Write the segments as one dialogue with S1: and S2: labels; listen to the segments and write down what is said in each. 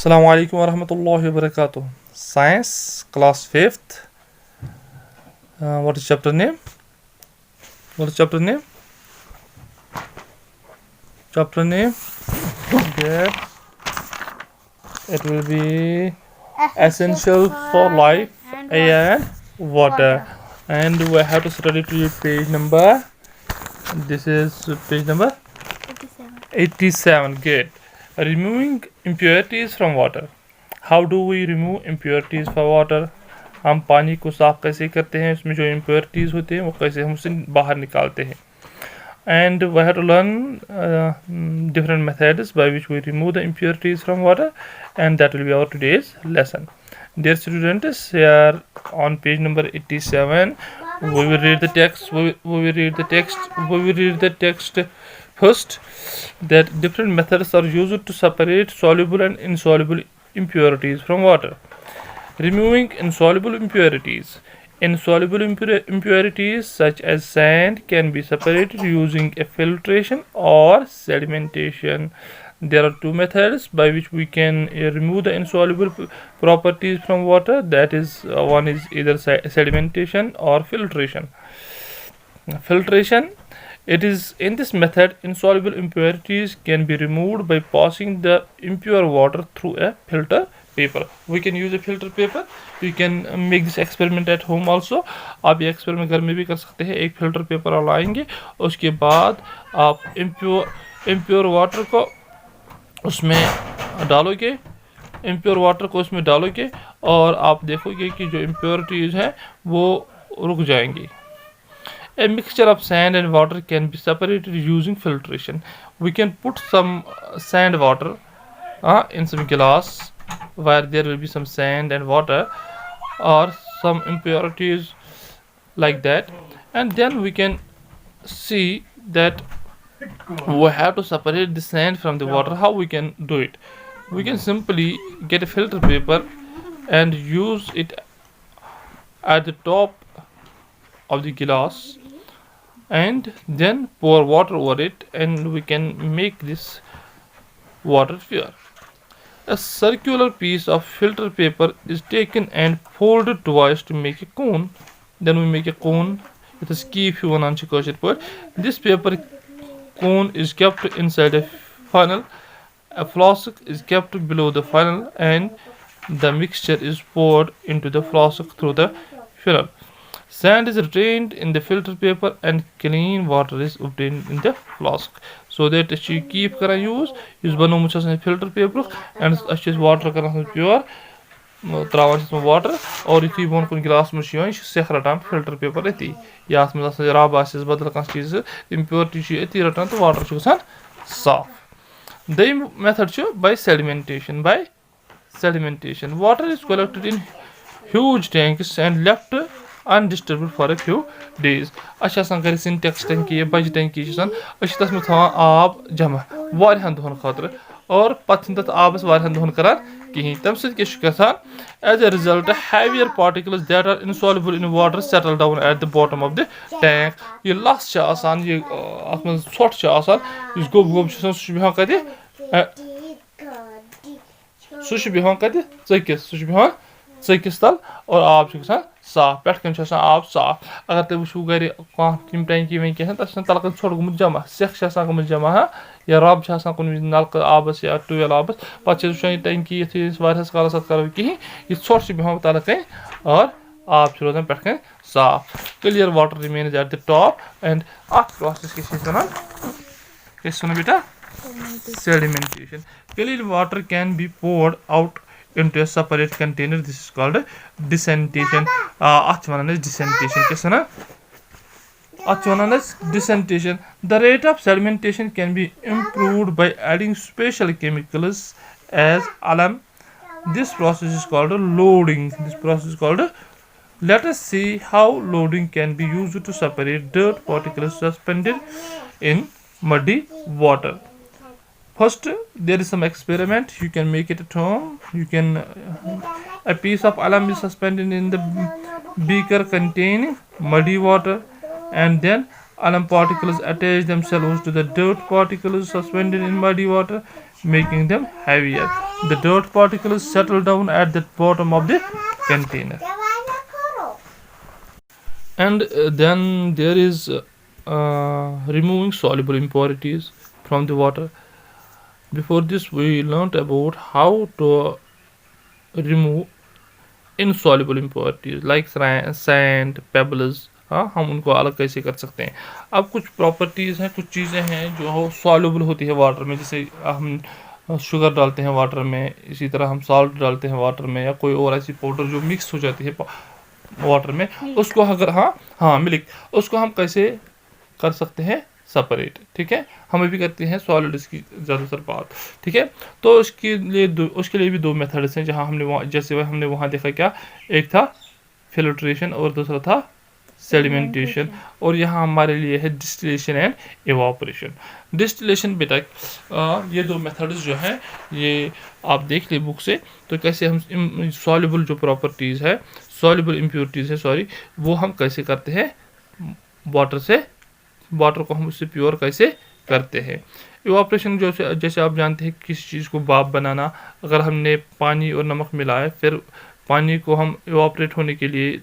S1: Assalamu alaikum wa rahmatullahi wa barakatuh. Science, class 5th. What is chapter name? What is chapter name? Chapter name? There. It will be essential for life, air and water. And we have to study to page number. This is page number 87. Good. Removing impurities from water. How do we remove impurities from water? हम पानी को साफ कैसे करते हैं, उसमें जो impurities होते हैं वो कैसे हम उसे बाहर निकालते हैं. And we have to learn different methods by which we remove the impurities from water, and that will be our today's lesson. Dear students, here on page number 87, we will read the text. We will read the text first. That different methods are used to separate soluble and insoluble impurities from water. Removing insoluble impurities. Insoluble impurities such as sand can be separated using a filtration or sedimentation. There are two methods by which we can remove the insoluble properties from water. That is, one is either sedimentation or filtration. Filtration. It is in this method insoluble impurities can be removed by passing the impure water through a filter paper. We can use a filter paper. You can make this experiment at home also. आप ये experiment घर में भी कर सकते हैं. एक filter paper लाएंगे, उसके बाद आप impure water को उसमें डालोगे, impure water को उसमें डालोगे और आप देखोगे कि जो impurities हैं वो रुक जाएंगी. A mixture of sand and water can be separated using filtration. We can put some sand water in some glass where there will be some sand and water or some impurities like that, and then we can see that we have to separate the sand from the water. How we can do it? We can simply get a filter paper and use it at the top of the glass and then pour water over it, and we can make this water pure. A circular piece of filter paper is taken and folded twice to make a cone. Then we make a cone with a ski This paper cone is kept inside a funnel. A flask is kept below the funnel and the mixture is poured into the flask through the funnel. Sand is retained in the filter paper and clean water is obtained in the flask. So that you keep use banomut filter paper and water pure water or if you want glass machine filter paper impurity water soft. The method by sedimentation. Water is collected in huge tanks and left undisturbed for a few days. Syntax tanki, budget tanki, ab jama, varihan don khatra, or patindat abas varihan don karan, kihi. Tamsit kishkasan, as a result, heavier particles that are insoluble in water settle down at the bottom of the tank. You last chasan, you sort chasan, you go sushi sushi bihankadi, sushi Sakistal or Abshan saw, Petkin Ab saw, Agate Sugari, Quantum Tanki Vinkin, Talakan Sorgumjama, Sexasakumjama, Yarab Chasakun with Nalka Abbas, 12 Abbas, Pachushan Tanki, his virus colors of Karaviki, it's sorts behind Talakan or Absurd and Petkin saw. Clear water remains at the top and process is sedimentation. Clear water can be poured out into a separate container. This is called descentation. Descentation. The rate of sedimentation can be improved by adding special chemicals as alam. This process is called loading. Let us see how loading can be used to separate dirt particles suspended in muddy water. First, there is some experiment. You can make it at home. You can a piece of alum is suspended in the beaker containing muddy water, and then alum particles attach themselves to the dirt particles suspended in muddy water. making them heavier. The dirt particles settle down at the bottom of the container. And then there is removing soluble impurities from the water. Before this, we learned about how to remove insoluble impurities like sand, pebbles. हाँ, हम उनको अलग कैसे कर सकते हैं. अब कुछ प्रॉपर्टीज़ हैं, कुछ चीज़ें हैं जो सॉल्युबल होती है वाटर में. जैसे हम शुगर डालते हैं वाटर में, इसी तरह हम सॉल्ट डालते हैं वाटर में, या कोई और ऐसी पाउडर जो मिक्स हो जाती है वाटर में, उसको अगर मिल्क, उसको हम कैसे कर सकते हैं सेपरेट. ठीक है, हमें भी करते हैं सॉलिड्स की ज़्यादातर बात. ठीक है, तो उसके लिए भी दो मेथड्स हैं. जहाँ हमने वहाँ देखा क्या, एक था फिल्ट्रेशन और दूसरा था सेडिमेंटेशन. और यहाँ हमारे लिए है डिस्टिलेशन एंड इवापोरेशन. डिस्टिलेशन बेटा ये दो मेथड्स जो हैं, ये आप देख ले बुक से, तो कैसे हम सॉल्युबल जो प्रॉपर्टीज़ है, सॉल्युबल इम्प्योरिटीज़ है सॉरी, वो हम कैसे करते हैं वाटर को हम उससे प्योर कैसे करते हैं. इवापोरेशन जैसे आप जानते हैं, किसी चीज़ को भाप बनाना. अगर हमने पानी और नमक मिलाया, फिर पानी को हम इवापोरेट होने के लिए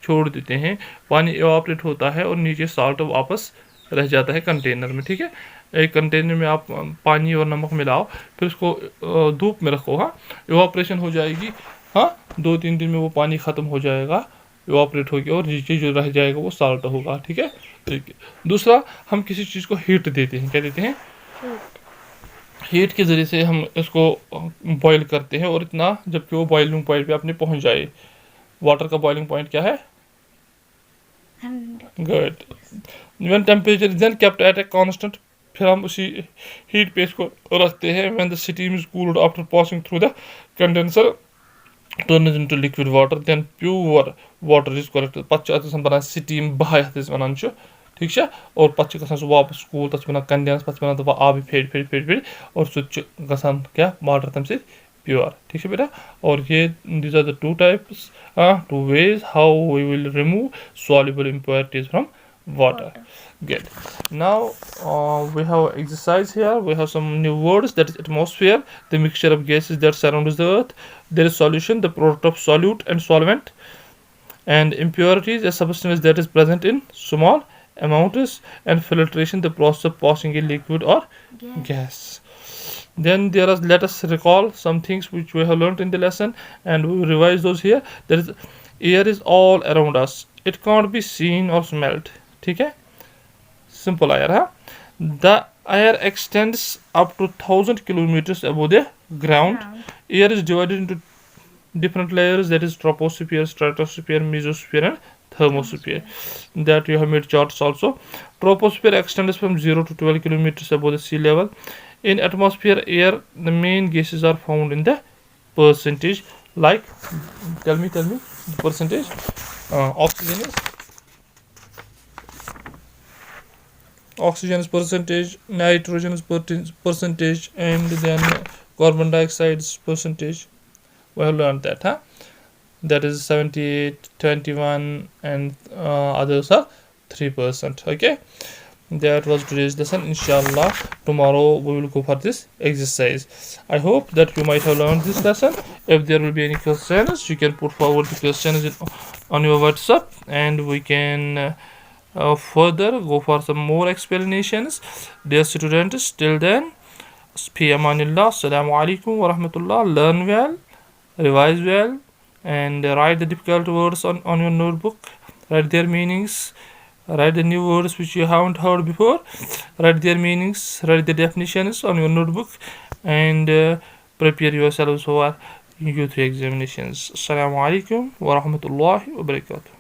S1: छोड़ देते हैं, पानी इवापोरेट होता है और नीचे साल्ट वापस रह जाता है कंटेनर में. ठीक है, एक कंटेनर में आप पानी और नमक मिलाओ, फिर उसको धूप में रखो. इवापोरेशन हो जाएगी. 2-3 दिन में वो पानी ख़त्म हो जाएगा, इवापोरेट होगी, और नीचे जो रह जाएगा वो साल्ट होगा. ठीक है. दूसरा, हम किसी चीज़ को हीट देते हैं. क्या देते हैं? हीट के ज़रिए से हम इसको बॉईल करते हैं, और इतना जबकि वो बॉइलिंग पॉइंट पे अपने पहुंच जाए. वाटर का बॉइलिंग पॉइंट क्या है? Good. When temperature is then kept at a constant, फिर हम उसी हीट पे इसको रखते हैं. When the steam is cooled after passing through the condenser turns into liquid water, then pure water is collected. पच्च अतः हम बनाए स्टीम बहाय हते वनान छ. ठीक है, और पच्च गसान सु वापस कूल तस बना कंडेंस, पच्च बना दफा आबी फेड और सु गसान क्या वाटर तम से प्योर. ठीक है बेटा, और ये these are the two types, two ways how we will remove soluble impurities from water. Good. Now we have exercise here. We have some new words. That is atmosphere, the mixture of gases that surrounds the earth. There is solution, the product of solute and solvent. And impurities, a substance that is present in small amounts. And filtration, the process of passing a liquid or gas. Then there are, let us recall some things which we have learned in the lesson, and we will revise those here. There is, air is all around us. It can't be seen or smelled. ठीक है, simple air. The air extends up to 1,000 kilometers above the ground. Air is divided into different layers, that is troposphere, stratosphere, mesosphere and thermosphere. That you have made charts also. Troposphere extends from 0 to 12 kilometers above the sea level. In atmosphere air, the main gases are found in the percentage. Like, tell me the percentage. Oxygen is percentage, nitrogen is percentage, and then carbon dioxide is percentage. We have learned that, that is 78, 21, and others are 3%. Okay, that was today's lesson. Inshallah, tomorrow we will go for this exercise. I hope that you might have learned this lesson. If there will be any questions, you can put forward the questions on your WhatsApp, and we can further go for some more explanations. Dear students, till then, fi amanillah, assalamu alaikum wa rahmatullah. Learn well, revise well, and write the difficult words on your notebook. Write their meanings, write the new words which you haven't heard before, write their meanings, write the definitions on your notebook, and prepare yourselves for U3 examinations. Assalamu alaikum wa rahmatullahi wa barakatuh.